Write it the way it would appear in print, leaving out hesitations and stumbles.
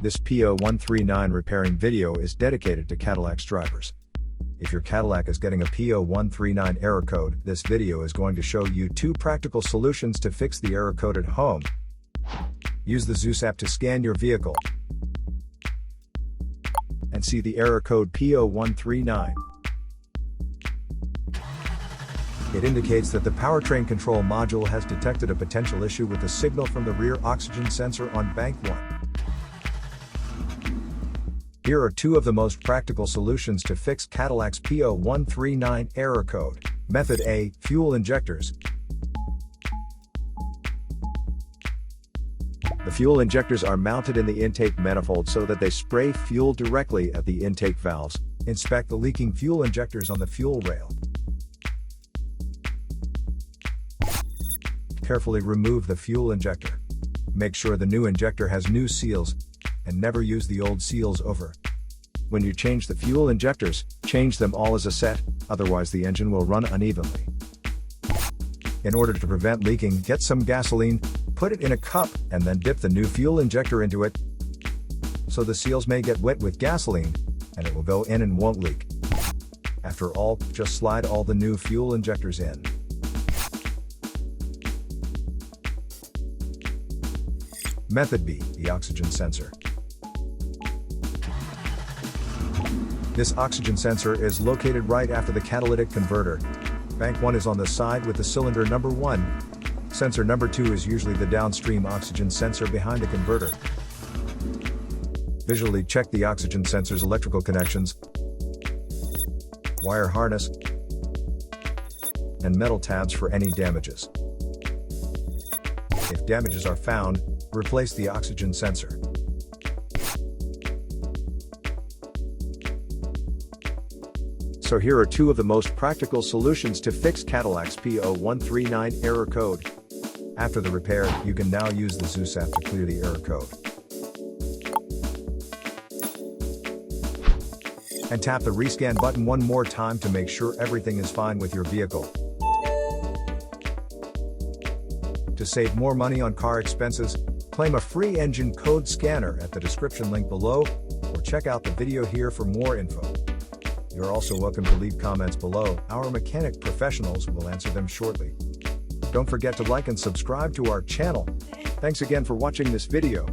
This P0139 repairing video is dedicated to Cadillac's drivers. If your Cadillac is getting a P0139 error code, this video is going to show you 2 practical solutions to fix the error code at home. Use the Zeus app to scan your vehicle and see the error code P0139. It indicates that the powertrain control module has detected a potential issue with the signal from the rear oxygen sensor on bank 1. Here are 2 of the most practical solutions to fix Cadillac's P0139 error code. Method A, fuel injectors. The fuel injectors are mounted in the intake manifold so that they spray fuel directly at the intake valves. Inspect the leaking fuel injectors on the fuel rail. Carefully remove the fuel injector. Make sure the new injector has new seals, and never use the old seals over. When you change the fuel injectors, change them all as a set, otherwise the engine will run unevenly. In order to prevent leaking, get some gasoline, put it in a cup, and then dip the new fuel injector into it, so the seals may get wet with gasoline, and it will go in and won't leak. After all, just slide all the new fuel injectors in. Method B, the oxygen sensor. This oxygen sensor is located right after the catalytic converter. Bank 1 is on the side with the cylinder number 1. Sensor number 2 is usually the downstream oxygen sensor behind the converter. Visually check the oxygen sensor's electrical connections, wire harness, and metal tabs for any damages. If damages are found, replace the oxygen sensor. So here are 2 of the most practical solutions to fix Cadillac's P0139 error code. After the repair, you can now use the Zeus app to clear the error code. And tap the rescan button one more time to make sure everything is fine with your vehicle. To save more money on car expenses, claim a free engine code scanner at the description link below, or check out the video here for more info. You're also welcome to leave comments below. Our mechanic professionals will answer them shortly. Don't forget to like and subscribe to our channel. Thanks again for watching this video.